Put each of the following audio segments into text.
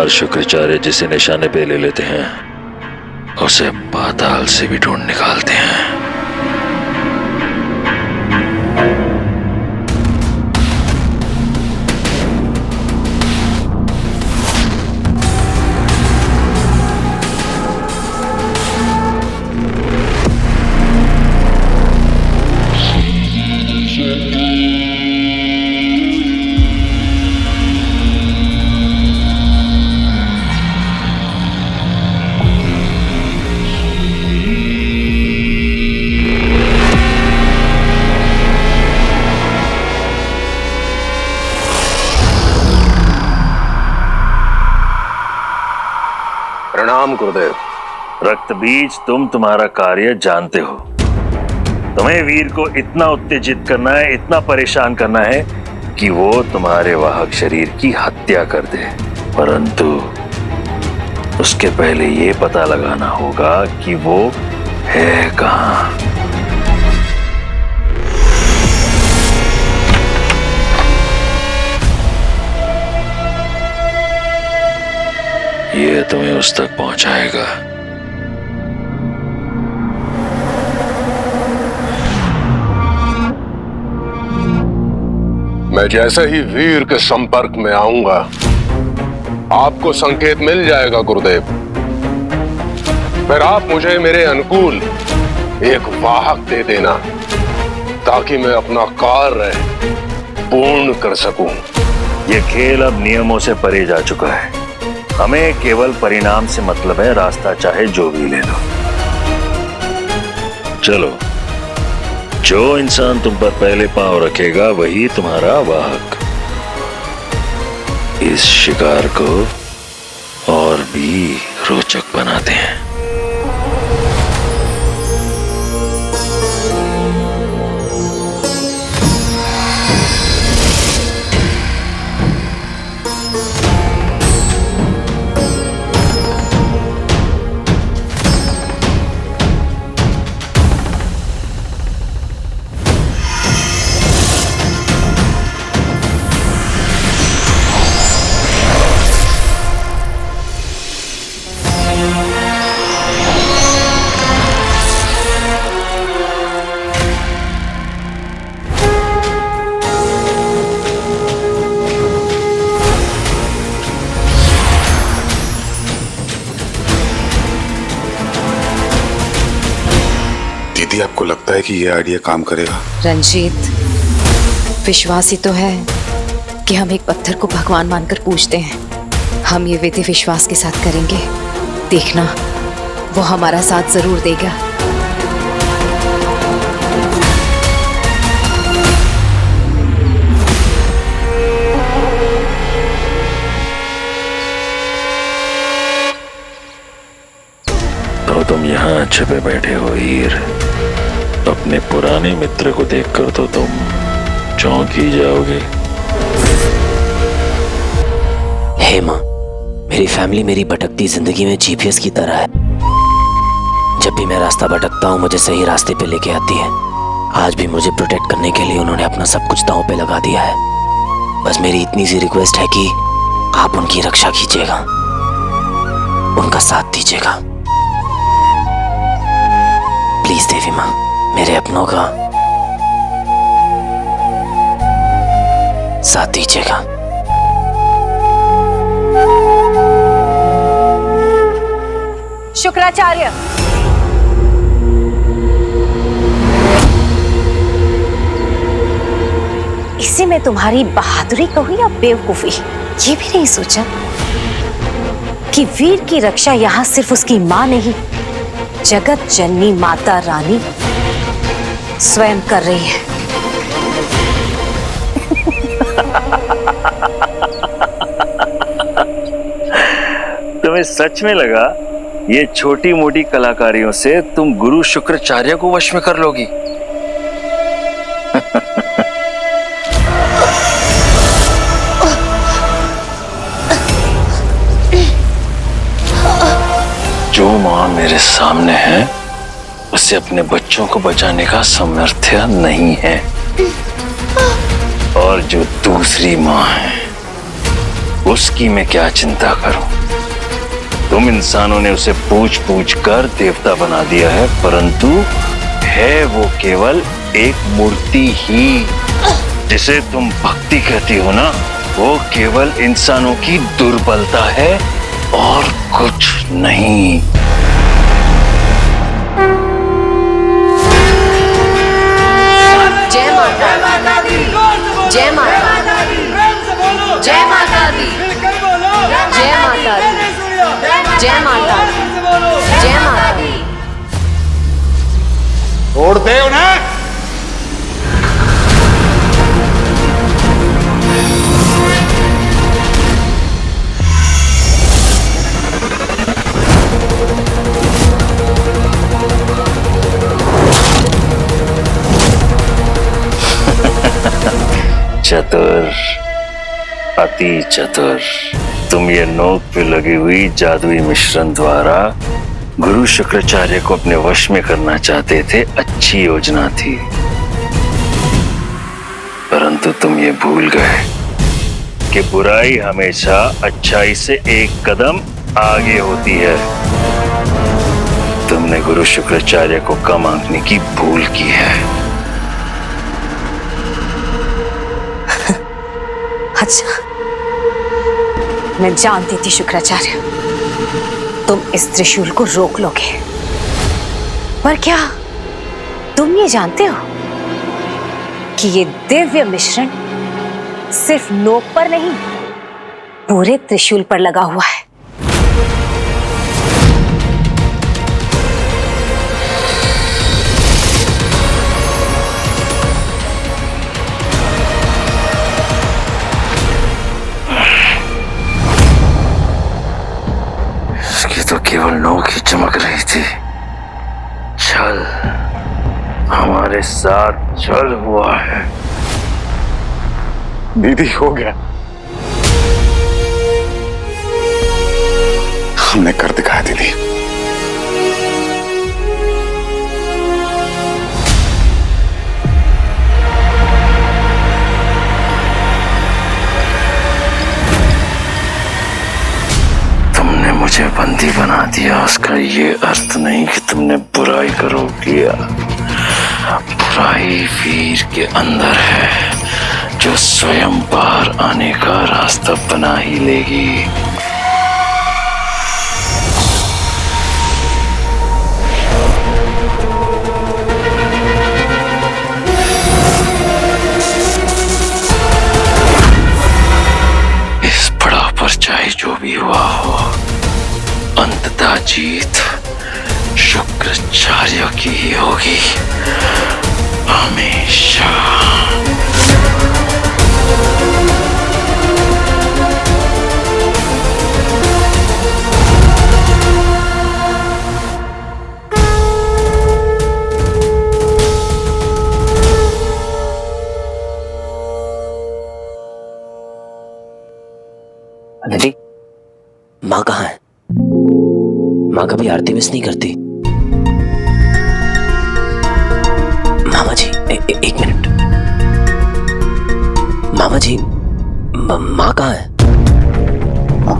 और शुक्राचार्य जिसे निशाने पे ले लेते हैं उसे पाताल से भी ढूंढ निकालते हैं। प्रणाम गुरुदेव। रक्तबीज, तुम तुम्हारा कार्य जानते हो। तुम्हें वीर को इतना उत्तेजित करना है, इतना परेशान करना है कि वो तुम्हारे वाहक शरीर की हत्या कर दे। परंतु उसके पहले ये पता लगाना होगा कि वो है कहाँ। ये तुम्हें उस तक पहुंचाएगा। मैं जैसे ही वीर के संपर्क में आऊंगा आपको संकेत मिल जाएगा गुरुदेव। फिर आप मुझे मेरे अनुकूल एक वाहक दे देना ताकि मैं अपना कार्य पूर्ण कर सकूं। ये खेल अब नियमों से परे जा चुका है। हमें केवल परिणाम से मतलब है, रास्ता चाहे जो भी ले लो। चलो, जो इंसान तुम पर पहले पांव रखेगा वही तुम्हारा वाहक। इस शिकार को और भी रोचक बनाते हैं। दीदी, आपको लगता है कि ये आइडिया काम करेगा? रंजीत, विश्वास ही तो है कि हम एक पत्थर को भगवान मानकर पूजते हैं। हम ये विधि विश्वास के साथ करेंगे, देखना वो हमारा साथ जरूर देगा। तो तुम यहाँ छिपे बैठे हो हीर। अपने पुराने मित्र को देखकर तो तुम चौंक ही जाओगे। हे माँ, मेरी फैमिली मेरी भटकती जिंदगी में जीपीएस की तरह है। जब भी मैं रास्ता भटकता हूँ मुझे सही रास्ते पे लेके आती है। आज भी मुझे प्रोटेक्ट करने के लिए उन्होंने अपना सब कुछ दांव पे लगा दिया है। बस मेरी इतनी सी रिक्वेस्ट है कि आप उनकी रक्षा कीजिएगा, उनका साथ दीजिएगा। प्लीज देवी माँ, मेरे अपनों का साथ दीजिएगा। शुक्राचार्य, इसी में तुम्हारी बहादुरी कहूं या बेवकूफी, ये भी नहीं सोचा कि वीर की रक्षा यहां सिर्फ उसकी मां नहीं, जगत जननी माता रानी स्वयं कर रही है। तुम्हें सच में लगा ये छोटी मोटी कलाकारियों से तुम गुरु शुक्राचार्य को वश में कर लोगी? जो मां मेरे सामने है उसे अपने बच्चों को बचाने का सामर्थ्य नहीं है, और जो दूसरी मां है उसकी मैं क्या चिंता करूं? तुम इंसानों ने उसे पूछ पूछ कर देवता बना दिया है, परंतु है वो केवल एक मूर्ति ही। जिसे तुम भक्ति कहती हो ना, वो केवल इंसानों की दुर्बलता है और कुछ नहीं। जय माता दी, जय माता दी, जय माता दी, जय माता दी, जय माता दी, जय माता दी। छोड़ दे उन्हें। चतुर, अति चतुर। तुम ये नोक पे लगी हुई जादुई मिश्रण द्वारा गुरु शुक्राचार्य को अपने वश में करना चाहते थे। अच्छी योजना थी, परंतु तुम ये भूल गए कि बुराई हमेशा अच्छाई से एक कदम आगे होती है। तुमने गुरु शुक्राचार्य को कम आंकने की भूल की है। अच्छा, मैं जानती थी शुक्राचार्य तुम इस त्रिशूल को रोक लोगे, पर क्या तुम ये जानते हो कि ये दिव्य मिश्रण सिर्फ नोक पर नहीं, पूरे त्रिशूल पर लगा हुआ है। तो केवल नोक ही चमक रही थी। छल हमारे साथ छल हुआ है। दीदी हो गया, हमने कर दिखाया दीदी। मुझे बंदी बना दिया, उसका ये अर्थ नहीं कि तुमने बुराई का रोक लिया। बुराई वीर के अंदर है, जो स्वयं बाहर आने का रास्ता बना ही लेगी। इस पड़ाव पर चाहे जो भी हुआ हो, अंततः जीत शुक्राचार्य की ही होगी, हमेशा। दीदी, माँ कहाँ है? माँ कभी आरती मिस नहीं करती। मामा जी, एक मिनट। मामा जी, माँ कहाँ है? माँ,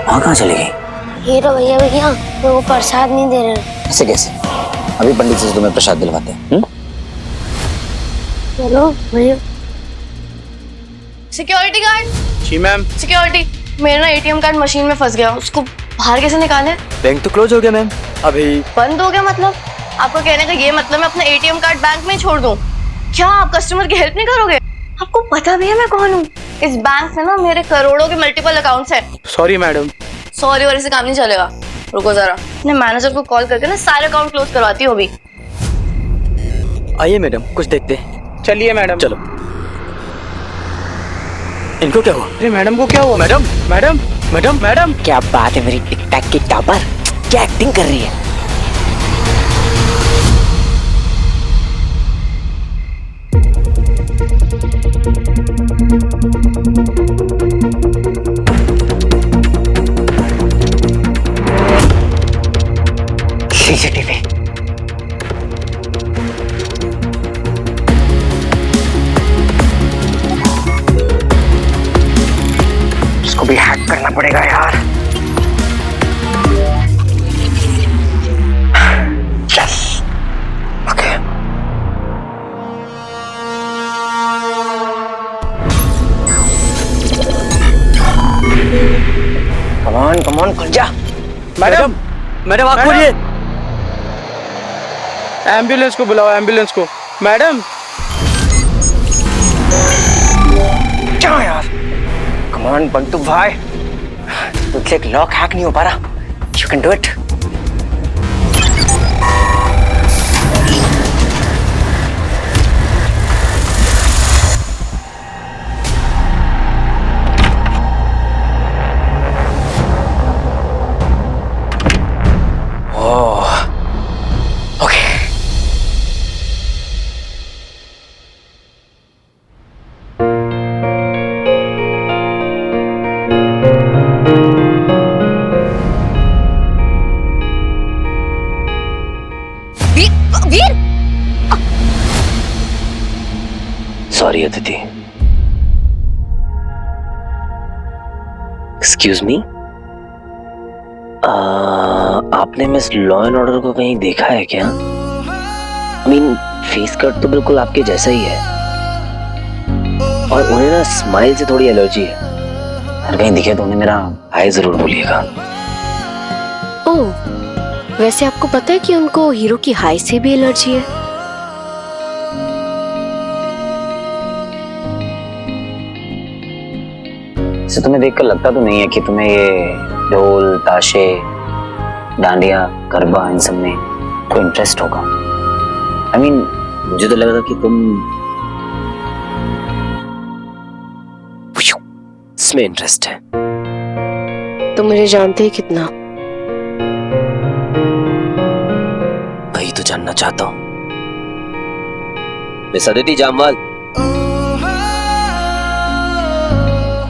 माँ कहाँ चली गई? हीरो भैया वो प्रसाद नहीं दे रहे। ऐसे कैसे? अभी पंडित जी से तुम्हें प्रसाद दिलवाते हैं। चलो भैया। Security guard. जी मैम। सिक्योरिटी, मेरा ना एटीएम कार्ड मशीन में फंस गया, उसको बाहर कैसे निकालें? बैंक तो क्लोज हो गया मैम। अभी बंद हो गया मतलब? आपको कहने का ये मतलब मैं अपना एटीएम कार्ड बैंक में छोड़ दूं? क्या आप कस्टमर की हेल्प नहीं करोगे? आपको पता भी है मैं कौन हूँ? इस बैंक में ना मेरे करोड़ों के मल्टीपल अकाउंट्स हैं। Sorry madam. सॉरी वॉरी से काम नहीं चलेगा। रुको जरा, अपने मैनेजर को कॉल करके ना सारे अकाउंट क्लोज करवाती हूँ अभी। आइए मैडम, कुछ देखते हैं। चलिए मैडम। चलो। इनको क्या हुआ? अरे मैडम को क्या हुआ? Madam madam madam madam. क्या बात है मेरी टिक टैक की टापर, क्या एक्टिंग कर रही है? भी हैक करना पड़ेगा यार। चल ओके। कम ऑन खुल जा। मैडम मैडम आग खोलिए। एम्बुलेंस को बुलाओ, एम्बुलेंस को। मैडम क्या यार, कम ऑन बंटू भाई, तुझसे एक लॉक हैक नहीं हो पा रहा। You can do it. Veer, sorry Aditi. Excuse me, आपने मिस लॉ एंड ऑर्डर को कहीं देखा है क्या? आई मीन फेस कट तो बिल्कुल आपके जैसा ही है और उन्हें ना स्माइल से थोड़ी एलर्जी है। अगर कहीं दिखे तो उन्हें मेरा हाय जरूर बोलिएगा। ओह, वैसे आपको पता है कि उनको हीरो की हाय से भी एलर्जी है? इसे तुम्हें देखकर लगता तो नहीं है कि तुम्हें ये ढोल, ताशे, डांडिया, गरबा इन सब में कोई इंटरेस्ट होगा। आई मीन मुझे तो लग रहा कि तुम इसमें इंटरेस्ट है। तो मुझे जानते ही कितना। वही तो जानना चाहता हूँ। मिस अदिति जामवाल,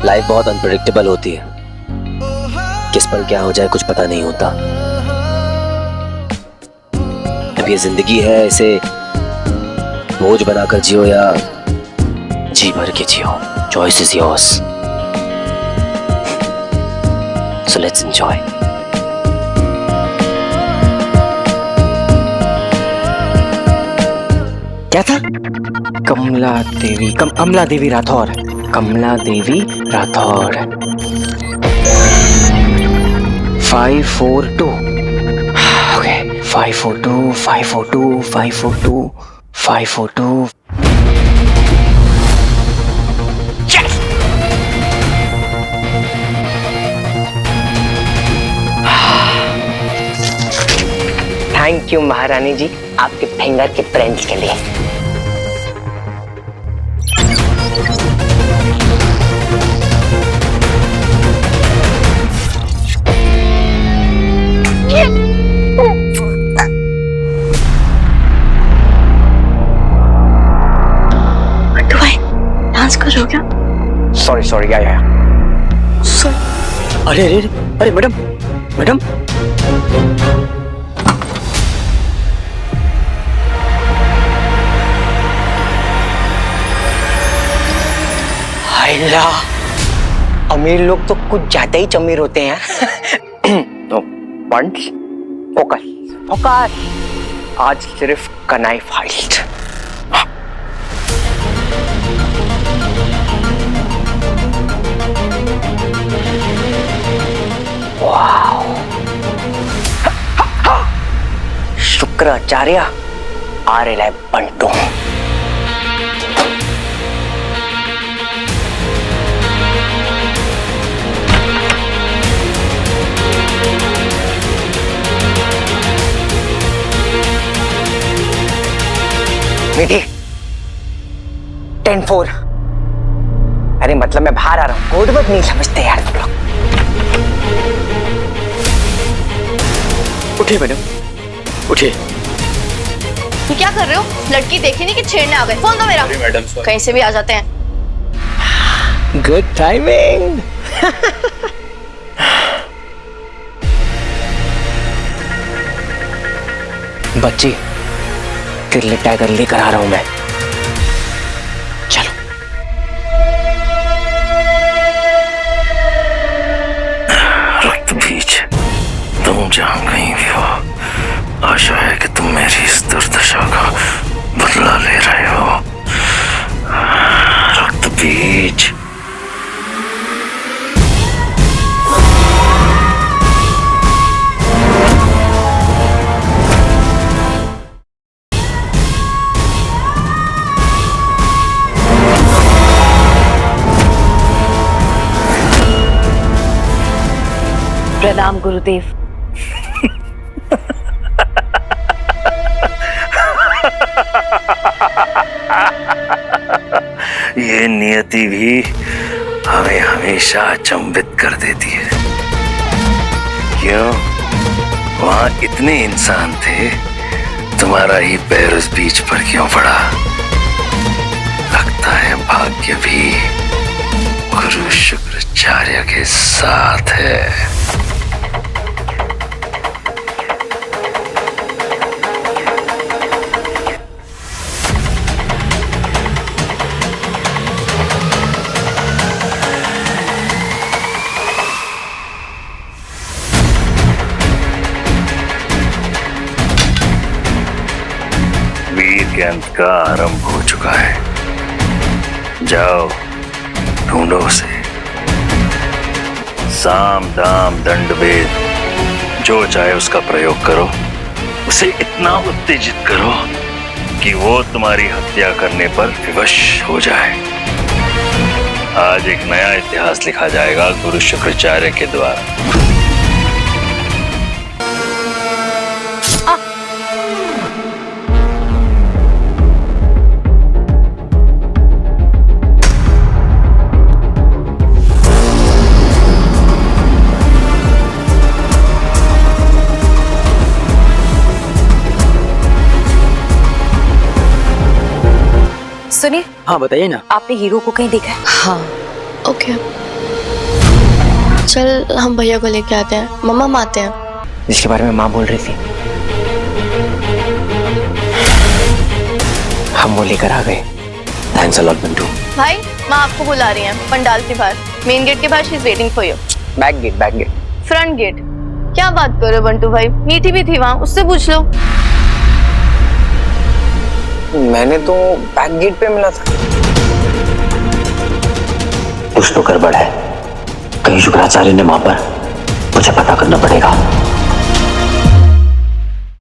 लाइफ बहुत अनप्रेडिक्टेबल होती है। किस पल क्या हो जाए कुछ पता नहीं होता। अब ये जिंदगी है, इसे बोझ बनाकर जियो या जी भर के जियो, choice is yours. So let's enjoy. क्या था? Kamala Devi, Amala Devi Rathore. Kamala Devi Rathore. 542। Okay, 542, 542, 542, 542। Thank you महारानी जी, आपके फिंगर के प्रिंट्स के लिए। डांस कर रहे हो क्या? सॉरी या अरे अरे अरे मैडम मैडम, अमीर लोग तो कुछ ज्यादा ही अमीर होते हैं। तो पॉइंट्स, फोकस फोकस। आज सिर्फ कनाइफ हाइस्ट। शुक्राचार्य आर्य बंटू। मीठी 10-4। अरे मतलब मैं बाहर आ रहा हूँ, कोड वर्ड नहीं समझते यार तुम लोग। उठिए मैडम, उठिए। ये क्या कर रहे हो? लड़की देखी नहीं कि छेड़ने आ गए। फोन दो मेरा। मैडम कहीं से भी आ जाते हैं। Good timing. बच्ची, तेरे लिए टाइगर लेकर आ रहा हूं मैं। चलो। जहां कहीं भी हो, आशा है कि तुम मेरी इस दुर्दशा का बदला ले रहे हो। रक्त बीज। प्रणाम गुरुदेव। ये नियति भी हमें हमेशा अचंभित कर देती है। क्यों? वहां इतने इंसान थे, तुम्हारा ही पैर उस बीच पर क्यों पड़ा? लगता है भाग्य भी गुरु शुक्राचार्य के साथ है। वीर के अंत का आरंभ हो चुका है। जाओ, ढूंढो उसे। साम दाम दंड भेद जो चाहे उसका प्रयोग करो। उसे इतना उत्तेजित करो कि वो तुम्हारी हत्या करने पर विवश हो जाए। आज एक नया इतिहास लिखा जाएगा गुरु शुक्राचार्य के द्वारा। सुनिए। हाँ बताइए ना। आपने हीरो को कहीं देखा है? हाँ। ओके, चल हम भैया को लेके आते हैं। मम्मा हम आते हैं। जिसके बारे में माँ बोल रही थी, हम वो लेकर आ गए। Thanks a lot Bantu. भाई, माँ आपको बुला रही हैं पंडाल के बाहर, मेन गेट के बाहर। She is waiting for you. Back gate, back gate. Front gate. क्या बात कर रहे हो बंटू भाई? मीठी भी थी वहाँ, उससे पूछ लो। मैंने तो बैक गेट पे मिला था। कुछ तो गड़बड़ है। कहीं शुक्राचार्य ने वहां पर, मुझे पता करना पड़ेगा।